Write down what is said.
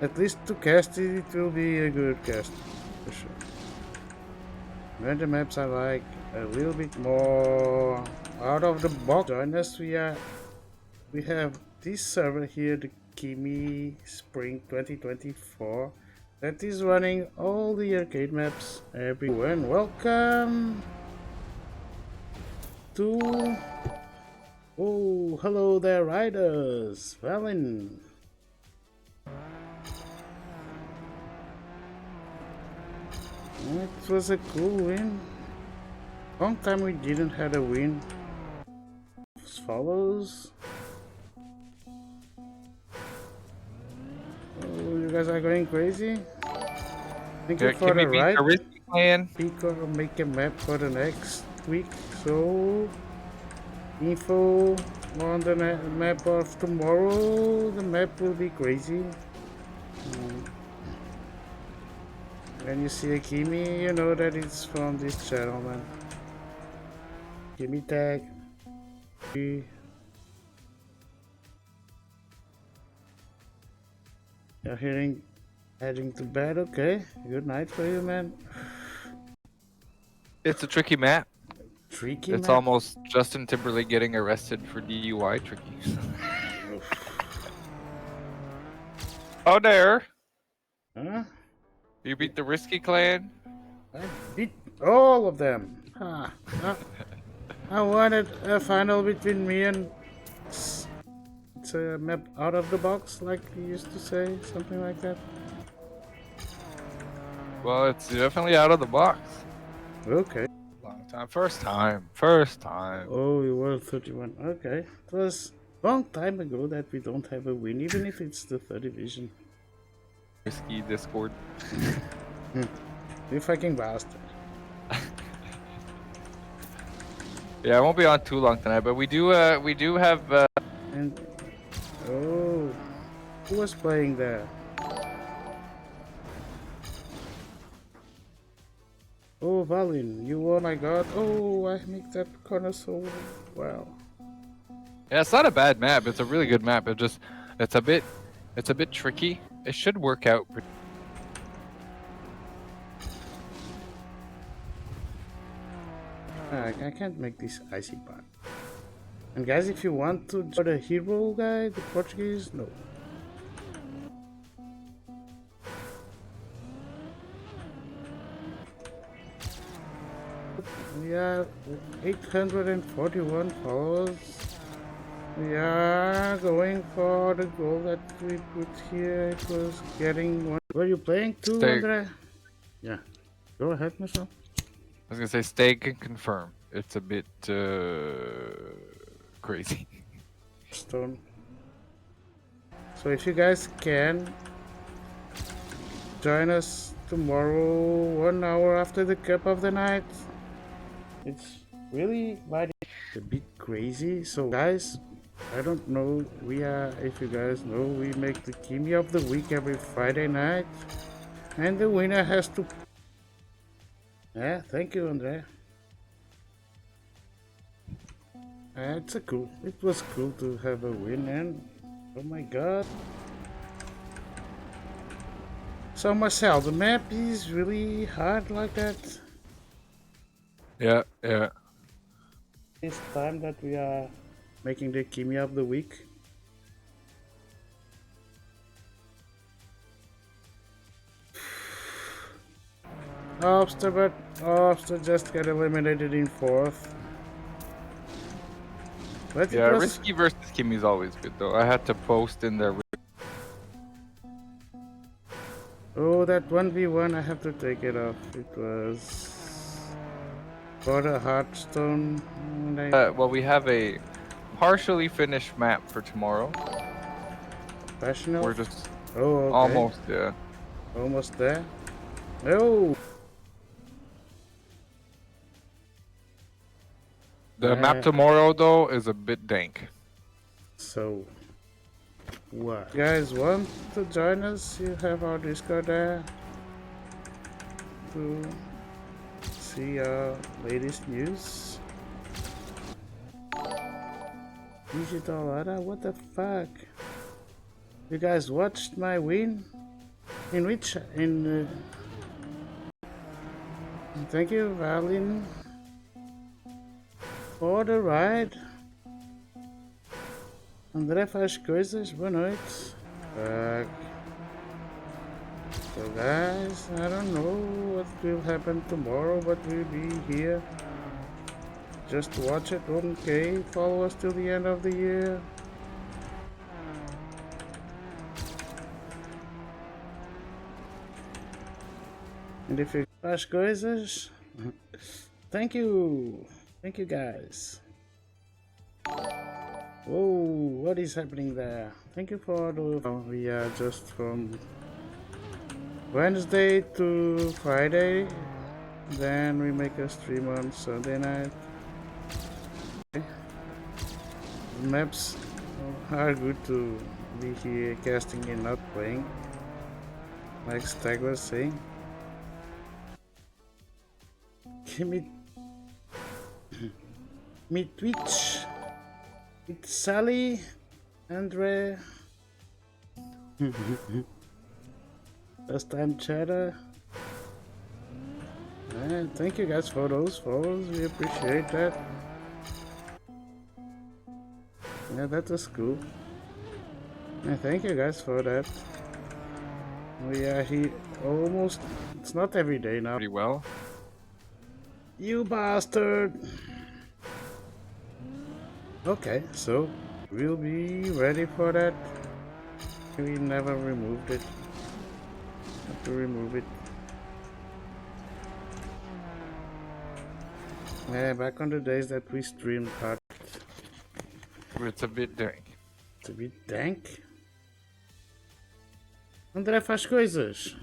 At least to cast it, it will be a good cast for sure. Random maps I like a little bit more out of the box. Join us. We have this server here, the Kimi Spring 2024, that is running all the arcade maps everywhere. And welcome to hello there, riders. Valin. It was a cool win. Long time we didn't have a win. Follows. Oh, you guys are going crazy. Thank you for the ride. Pick or make a map for the next week. So, info on the map of tomorrow. The map will be crazy. When you see a Kimi, you know that it's from this channel, man. Kimi tag. You're heading to bed, okay? Good night for you, man. It's a tricky map. Tricky It's map? almost Justin Timberlake getting arrested for DUI tricky. Oh, there. Huh? You beat the Risky Clan? I beat all of them. I wanted a final between me and... It's a map out of the box, like you used to say, something like that. Well, it's definitely out of the box. Okay. Long time. First time. Oh, you were 31. Okay. It was a long time ago that we don't have a win, even if it's the third division. Risky Discord. You fucking bastard. Yeah, I won't be on too long tonight, but we do have And oh, who was playing there? Oh, Valin, you won. My God. Oh, I make that corner so well. Yeah, it's not a bad map. It's a really good map. It's a bit tricky. It should work out pretty. I can't make this icy part. And guys, if you want to join the hero guy, the Portuguese, no. We are 841 followers. We are going for the goal that we put here. It was getting one. Were you playing too, Andre? Yeah. Go ahead, Michelle. I was gonna say stake and confirm. It's a bit crazy. Stone. So if you guys can join us tomorrow, 1 hour after the cup of the night. It's really a bit crazy. So guys, I don't know. If you guys know, we make the Kimi of the week every Friday night, and the winner has to. Yeah, thank you, Andre. It was cool to have a win, and oh my God. So Marcel, the map is really hard like that. Yeah. It's time that we are making the Kimi of the week. Obster just got eliminated in 4th. But Yeah, Risky versus Kimi is always good though. I had to post in there. Oh, that 1v1, I have to take it off. It was for the Hearthstone. Well, we have a partially finished map for tomorrow. Professional? We're just okay. Almost, yeah. Almost there. Oh! The map tomorrow though is a bit dank. So, what? You guys want to join us? You have our Discord there to see our latest news. Digital Ada, what the fuck? You guys watched my win? In which in thank you, Valin, for the ride. André faz coisas. Boa noite. So guys, I don't know what will happen tomorrow, but we'll be here. Just watch it, okay? Follow us till the end of the year. And if you faz coisas, thank you guys. Whoa, what is happening there? Thank you for the. We are just from Wednesday to Friday, then we make a stream on Sunday night. Okay. The maps are good to be here casting and not playing, like Stag was saying. Meet Twitch. It's Sally, Andre. First time chatter. And thank you guys for those follows. We appreciate that. Yeah, that was cool. And thank you guys for that. We are here almost. It's not every day now. Pretty well. You bastard! Okay, so we'll be ready for that. We never removed it. Have to remove it. Yeah, back on the days that we streamed hard. It's a bit dank. It's a bit dank. André faz coisas.